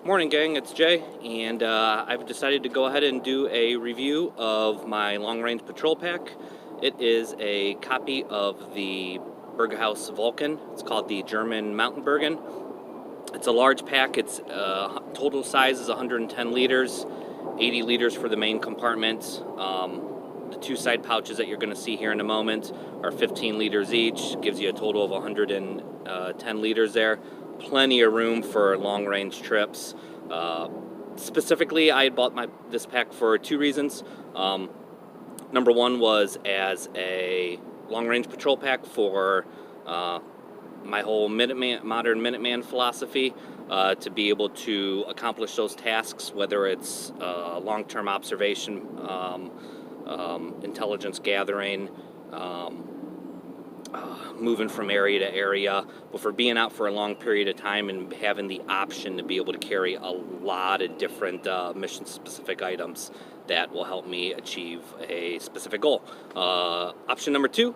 Morning gang, it's Jay, and I've decided to go ahead and do a review of my long-range patrol pack. It is a copy of the Bergen Vulcan. It's called the German Mountain Bergen. It's a large pack. Its total size is 110 liters, 80 liters for the main compartment. The two side pouches that you're going to see here in a moment are 15 liters each. Gives you a total of 110 liters there. Plenty of room for long-range trips. Specifically, I had bought this pack for two reasons. Number one was as a long-range patrol pack for my whole modern Minuteman philosophy, to be able to accomplish those tasks, whether it's long-term observation, intelligence gathering, moving from area to area, but for being out for a long period of time and having the option to be able to carry a lot of different mission-specific items that will help me achieve a specific goal. Option number two,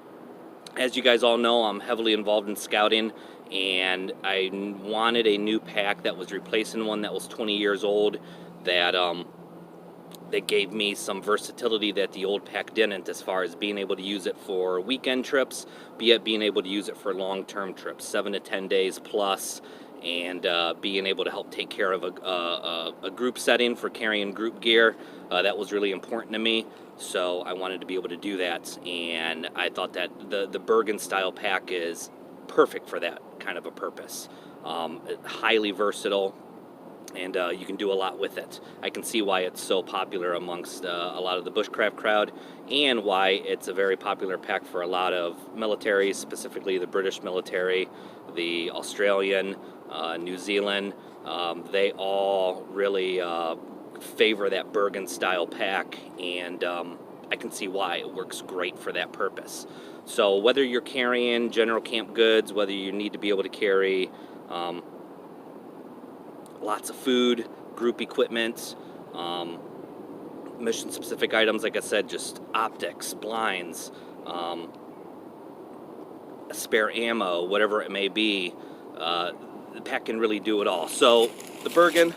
as you guys all know, I'm heavily involved in scouting, and I wanted a new pack that was replacing one that was 20 years old, that gave me some versatility that the old pack didn't, as far as being able to use it for weekend trips, yet being able to use it for long-term trips, 7 to 10 days plus, and being able to help take care of a group setting for carrying group gear. That was really important to me, so I wanted to be able to do that, and I thought that the Bergen style pack is perfect for that kind of a purpose. Highly versatile, and you can do a lot with it. I can see why it's so popular amongst a lot of the bushcraft crowd, and why it's a very popular pack for a lot of militaries, specifically the British military, the Australian, New Zealand. They all really favor that Bergen style pack, and I can see why it works great for that purpose. So whether you're carrying general camp goods, whether you need to be able to carry lots of food, group equipment, mission-specific items, like I said, just optics, blinds, spare ammo, whatever it may be, the pack can really do it all. So the Bergen,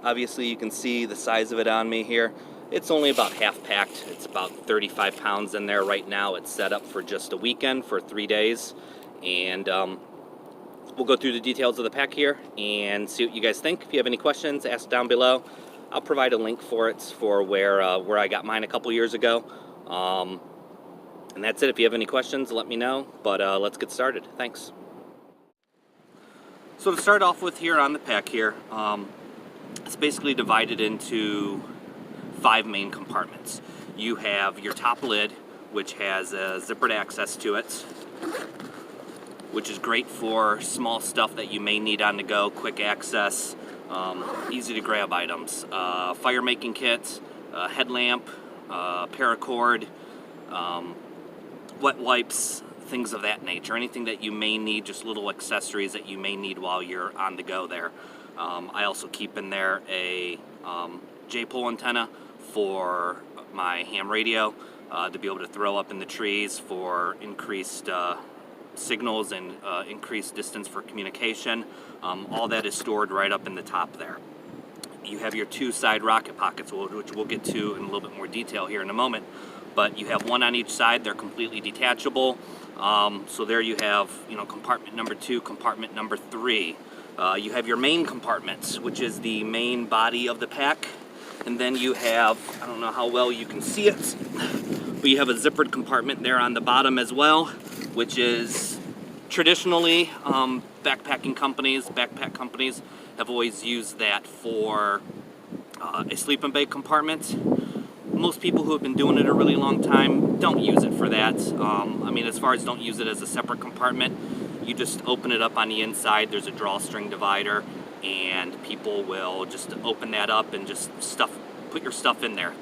obviously you can see the size of it on me here. It's only about half packed. It's about 35 pounds in there right now. It's set up for just a weekend for 3 days, and we'll go through the details of the pack here and see what you guys think. If you have any questions, ask down below. I'll provide a link for it for where I got mine a couple years ago. And that's it. If you have any questions, let me know. But let's get started. Thanks. So to start off with here on the pack here, it's basically divided into 5 main compartments. You have your top lid, which has a zippered access to it, which is great for small stuff that you may need on the go, quick access, easy to grab items. Fire making kit, headlamp, paracord, wet wipes, things of that nature. Anything that you may need, just little accessories that you may need while you're on the go there. I also keep in there a J-pole antenna for my ham radio, to be able to throw up in the trees for increased signals and increased distance for communication. All that is stored right up in the top there. You have your 2 side rocket pockets, which we'll get to in a little bit more detail here in a moment, but you have one on each side. They're completely detachable. So there you have, compartment number 2, compartment number 3. You have your main compartment, which is the main body of the pack, and then you have, I don't know how well you can see it, but you have a zippered compartment there on the bottom as well, which is traditionally, backpack companies have always used that for a sleep and bake compartment. Most people who have been doing it a really long time don't use it for that. I mean, as far as don't use it as a separate compartment, you just open it up on the inside. There's a drawstring divider, and people will just open that up and just put your stuff in there.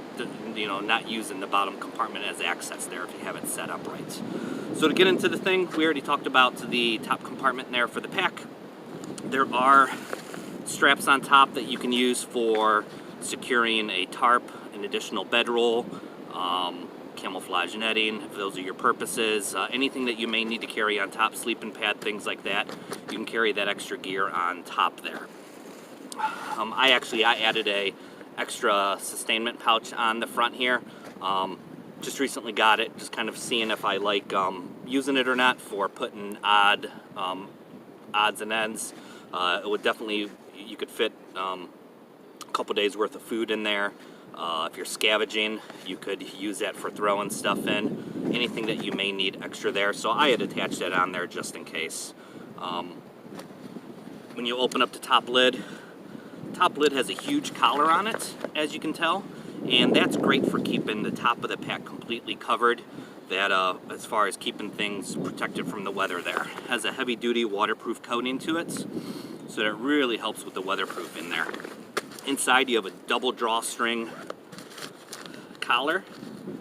Not using the bottom compartment as access there if you have it set up right. So to get into the thing, we already talked about the top compartment there for the pack. There are straps on top that you can use for securing a tarp, an additional bedroll, camouflage netting, if those are your purposes. Anything that you may need to carry on top, sleeping pad, things like that, you can carry that extra gear on top there. I added a extra sustainment pouch on the front here. Just recently got it, just kind of seeing if I like using it or not for putting odds and ends. It would definitely, you could fit a couple days worth of food in there. If you're scavenging, you could use that for throwing stuff in. Anything that you may need extra there. So I had attached that on there just in case. When you open up the top lid has a huge collar on it, as you can tell. And that's great for keeping the top of the pack completely covered. That as far as keeping things protected from the weather there. It has a heavy duty waterproof coating to it. So that really helps with the weatherproof in there. Inside you have a double drawstring collar.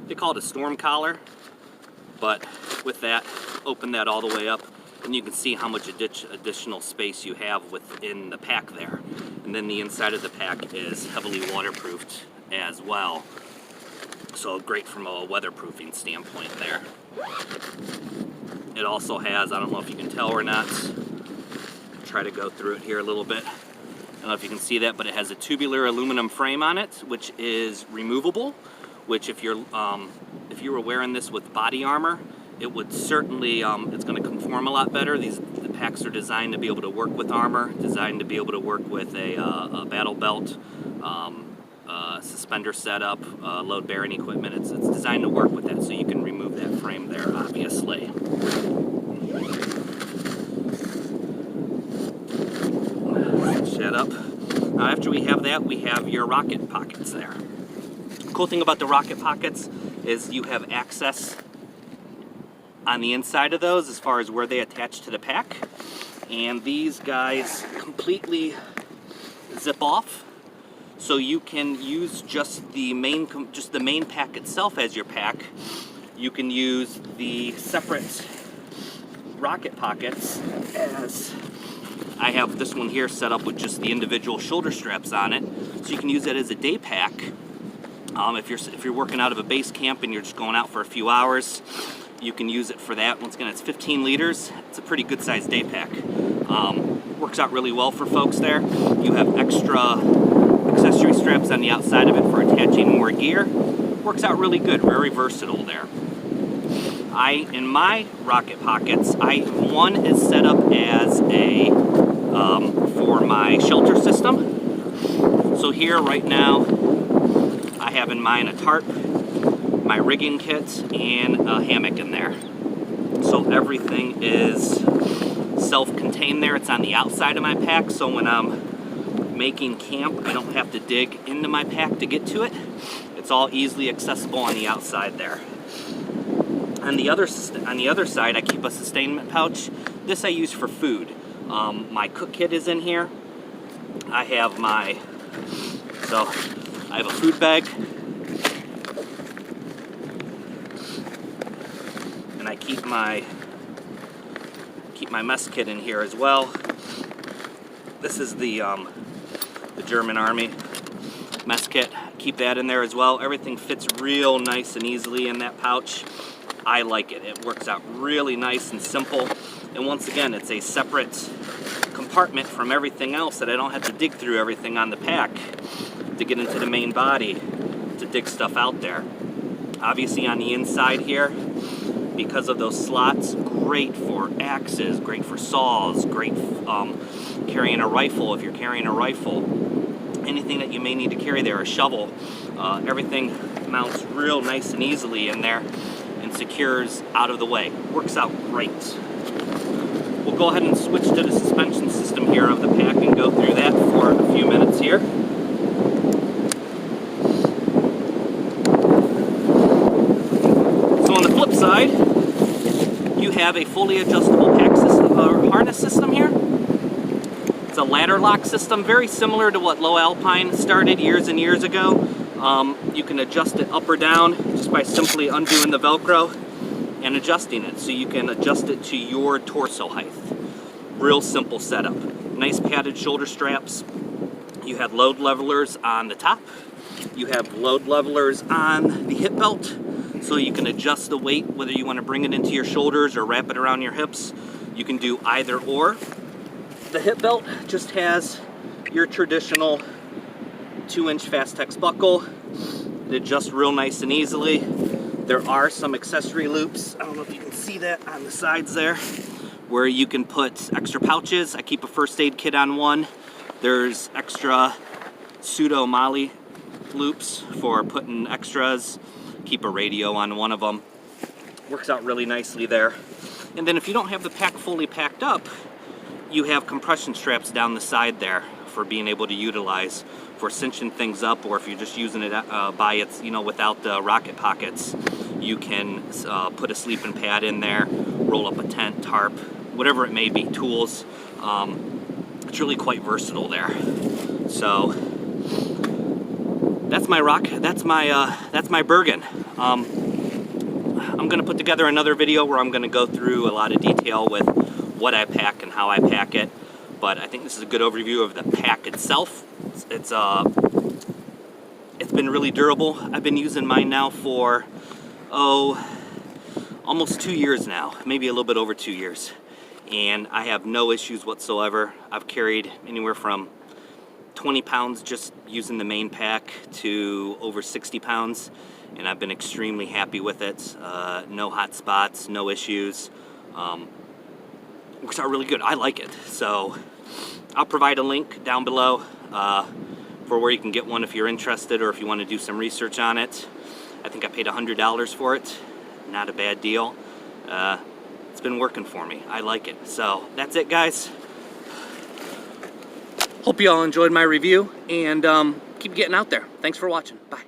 They call it a storm collar. But with that, open that all the way up and you can see how much additional space you have within the pack there. And then the inside of the pack is heavily waterproofed as well. So great from a weatherproofing standpoint there. It also has, I don't know if you can tell or not, try to go through it here a little bit. I don't know if you can see that, but it has a tubular aluminum frame on it, which is removable, which if you were wearing this with body armor, it would certainly, it's going to conform a lot better. The packs are designed to be able to work with armor, designed to be able to work with a battle belt, suspender setup, load bearing equipment. It's designed to work with that, so you can remove that frame there, obviously. Switch that up. Now after we have that, we have your rocket pockets there. Cool thing about the rocket pockets is you have access on the inside of those as far as where they attach to the pack. And these guys completely zip off. So you can use just the main pack itself as your pack. You can use the separate rocket pockets, as I have this one here set up with just the individual shoulder straps on it. So you can use that as a day pack. If you're working out of a base camp and you're just going out for a few hours, you can use it for that. Once again, it's 15 liters. It's a pretty good sized day pack. Works out really well for folks there. You have extra accessory straps on the outside of it for attaching more gear. Works out really good, very versatile there. In my rocket pockets, one is set up as a for my shelter system. So here right now, I have in mine a tarp, my rigging kit, and a hammock in there. So everything is self-contained there. It's on the outside of my pack, so when I'm making camp, I don't have to dig into my pack to get to it. It's all easily accessible on the outside there. On the other side, I keep a sustainment pouch. This I use for food. My cook kit is in here. I have a food bag, and I keep my mess kit in here as well. This is the German Army mess kit. Keep that in there as well. Everything fits real nice and easily in that pouch. I like it. It works out really nice and simple. And once again, it's a separate compartment from everything else that I don't have to dig through everything on the pack to get into the main body to dig stuff out there. Obviously on the inside here, because of those slots, great for axes, great for saws, great carrying a rifle if you're carrying a rifle. Anything that you may need to carry there, a shovel, everything mounts real nice and easily in there and secures out of the way. Works out great. We'll go ahead and switch to the suspension system here of the pack and go through that for a few minutes here. So on the flip side, you have a fully adjustable pack system, or harness system here. It's a ladder lock system, very similar to what Low Alpine started years and years ago. You can adjust it up or down just by simply undoing the Velcro and adjusting it. So you can adjust it to your torso height. Real simple setup. Nice padded shoulder straps. You have load levelers on the top. You have load levelers on the hip belt. So you can adjust the weight, whether you want to bring it into your shoulders or wrap it around your hips. You can do either or. The hip belt just has your traditional 2-inch Fastex buckle. It adjusts real nice and easily. There are some accessory loops, I don't know if you can see that on the sides there, where you can put extra pouches. I keep a first aid kit on one. There's extra pseudo molly loops for putting extras. Keep a radio on one of them. Works out really nicely there. And then if you don't have the pack fully packed up, you have compression straps down the side there for being able to utilize for cinching things up, or if you're just using it by its, without the rocket pockets, you can put a sleeping pad in there, roll up a tent, tarp, whatever it may be, tools. It's really quite versatile there. So that's my rock. That's my Bergen. I'm gonna put together another video where I'm gonna go through a lot of detail with what I pack and how I pack it. But I think this is a good overview of the pack itself. It's been really durable. I've been using mine now for almost 2 years now, maybe a little bit over 2 years, and I have no issues whatsoever. I've carried anywhere from 20 pounds just using the main pack to over 60 pounds, and I've been extremely happy with it. No hot spots, no issues. Works out really good. I like it. So I'll provide a link down below for where you can get one if you're interested, or if you want to do some research on it. I think I paid $100 for it. Not a bad deal. It's been working for me. I like it. So that's it, guys. Hope you all enjoyed my review, and keep getting out there. Thanks for watching. Bye.